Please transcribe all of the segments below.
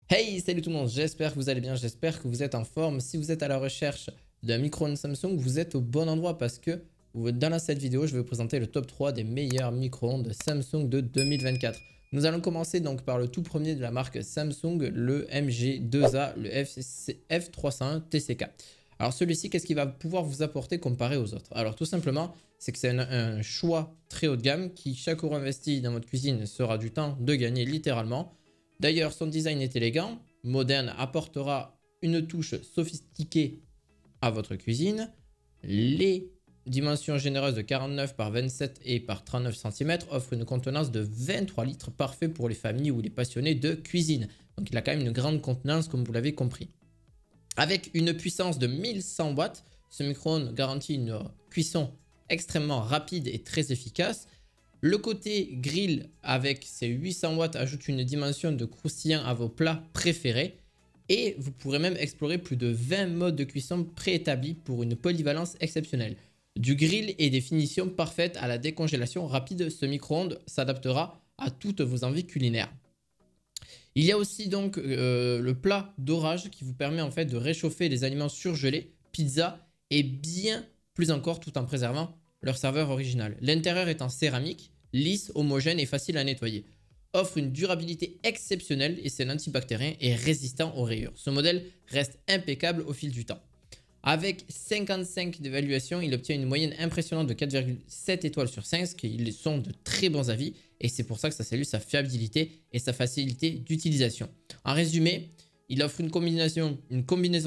Hey, salut tout le monde, j'espère que vous allez bien, j'espère que vous êtes en forme. Si vous êtes à la recherche d'un micro-ondes Samsung, vous êtes au bon endroit parce que dans cette vidéo, je vais vous présenter le top 3 des meilleurs micro-ondes Samsung de 2024. Nous allons commencer donc par le tout premier de la marque Samsung, le MG2A, le F301 TCK. Alors celui-ci, qu'est-ce qu'il va pouvoir vous apporter comparé aux autres? Alors tout simplement, c'est que c'est un choix très haut de gamme qui, chaque euro investi dans votre cuisine sera du temps de gagner littéralement. D'ailleurs, son design est élégant, moderne, apportera une touche sophistiquée à votre cuisine. Les dimensions généreuses de 49 par 27 et par 39 cm offrent une contenance de 23 litres, parfait pour les familles ou les passionnés de cuisine. Donc il a quand même une grande contenance comme vous l'avez compris. Avec une puissance de 1100 watts, ce micro-ondes garantit une cuisson extrêmement rapide et très efficace. Le côté grill avec ses 800 watts ajoute une dimension de croustillant à vos plats préférés. Et vous pourrez même explorer plus de 20 modes de cuisson préétablis pour une polyvalence exceptionnelle. Du grill et des finitions parfaites à la décongélation rapide, ce micro-ondes s'adaptera à toutes vos envies culinaires. Il y a aussi donc le plat d'orage qui vous permet en fait de réchauffer les aliments surgelés, pizza et bien plus encore tout en préservant leur saveur originale. L'intérieur est en céramique, lisse, homogène et facile à nettoyer. Offre une durabilité exceptionnelle et c'est antibactérien et résistant aux rayures. Ce modèle reste impeccable au fil du temps. Avec 55 d'évaluation, il obtient une moyenne impressionnante de 4,7 étoiles sur 5, ce qui sont de très bons avis. Et c'est pour ça que ça salue sa fiabilité et sa facilité d'utilisation. En résumé, il offre une combinaison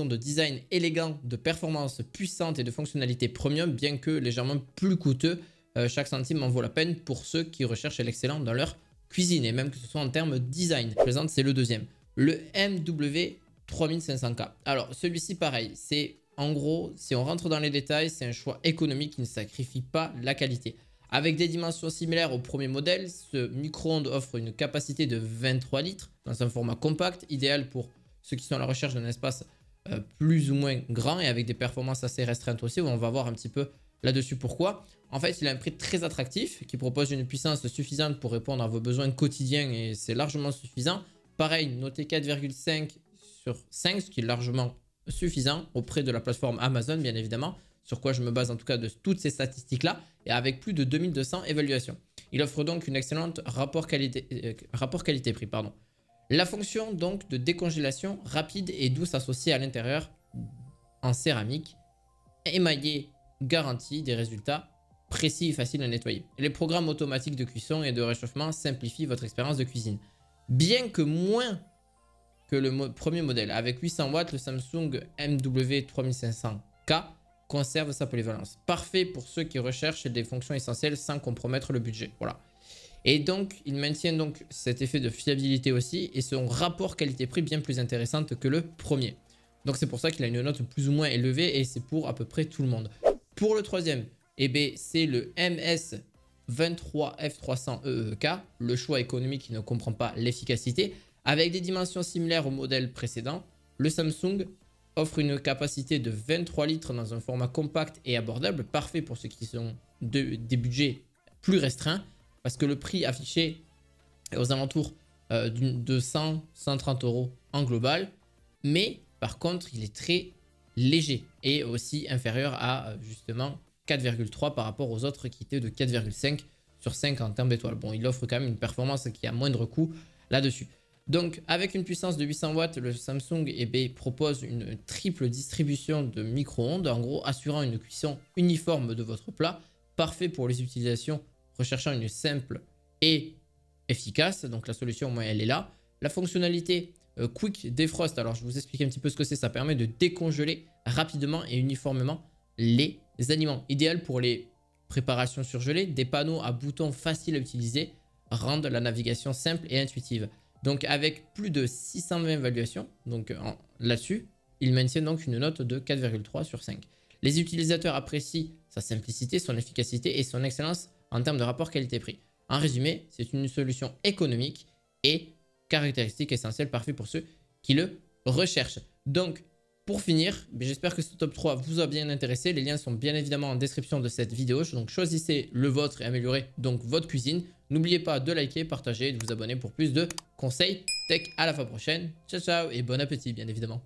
de design élégant, de performance puissante et de fonctionnalité premium, bien que légèrement plus coûteux. Chaque centime en vaut la peine pour ceux qui recherchent l'excellent dans leur cuisine, et même que ce soit en termes design. Présente, c'est le deuxième. Le MW3500K. Alors, celui-ci, pareil, c'est en gros, si on rentre dans les détails, c'est un choix économique qui ne sacrifie pas la qualité. Avec des dimensions similaires au premier modèle, ce micro-ondes offre une capacité de 23 litres dans un format compact, idéal pour ceux qui sont à la recherche d'un espace plus ou moins grand et avec des performances assez restreintes aussi. On va voir un petit peu là-dessus pourquoi. En fait, il a un prix très attractif qui propose une puissance suffisante pour répondre à vos besoins quotidiens et c'est largement suffisant. Pareil, noté 4,5 sur 5, ce qui est largement suffisant auprès de la plateforme Amazon, bien évidemment, sur quoi je me base en tout cas de toutes ces statistiques-là, et avec plus de 2200 évaluations. Il offre donc une excellente rapport qualité-prix. La fonction donc de décongélation rapide et douce associée à l'intérieur en céramique, émaillé, garantit des résultats précis et faciles à nettoyer. Les programmes automatiques de cuisson et de réchauffement simplifient votre expérience de cuisine. Bien que moins que le premier modèle, avec 800 watts, le Samsung MW3500K conserve sa polyvalence. Parfait pour ceux qui recherchent des fonctions essentielles sans compromettre le budget. Voilà. Et donc, il maintient donc cet effet de fiabilité aussi et son rapport qualité-prix bien plus intéressante que le premier. Donc, c'est pour ça qu'il a une note plus ou moins élevée et c'est pour à peu près tout le monde. Pour le troisième, eh c'est le MS23F300EEK, le choix économique qui ne comprend pas l'efficacité. Avec des dimensions similaires au modèle précédent, le Samsung offre une capacité de 23 litres dans un format compact et abordable, parfait pour ceux qui sont des budgets plus restreints, parce que le prix affiché est aux alentours de 100-130 euros en global, mais par contre il est très léger et aussi inférieur à justement 4,3 par rapport aux autres qui étaient de 4,5 sur 5 en termes d'étoiles. Bon, il offre quand même une performance qui a moindre coût là-dessus. Donc, avec une puissance de 800 watts, le Samsung propose une triple distribution de micro-ondes, en gros assurant une cuisson uniforme de votre plat, parfait pour les utilisations recherchant une simple et efficace. Donc, la solution, moi, elle est là. La fonctionnalité Quick Defrost, alors je vous explique un petit peu ce que c'est. Ça permet de décongeler rapidement et uniformément les aliments. Idéal pour les préparations surgelées. Des panneaux à boutons faciles à utiliser rendent la navigation simple et intuitive. Donc avec plus de 620 évaluations, donc là-dessus, il maintient donc une note de 4,3 sur 5. Les utilisateurs apprécient sa simplicité, son efficacité et son excellence en termes de rapport qualité-prix. En résumé, c'est une solution économique et caractéristique essentielle, parfait pour ceux qui le recherchent. Donc, pour finir, j'espère que ce top 3 vous a bien intéressé. Les liens sont bien évidemment en description de cette vidéo. Donc choisissez le vôtre et améliorez donc votre cuisine. N'oubliez pas de liker, partager et de vous abonner pour plus de conseils tech. À la fois prochaine. Ciao ciao et bon appétit bien évidemment.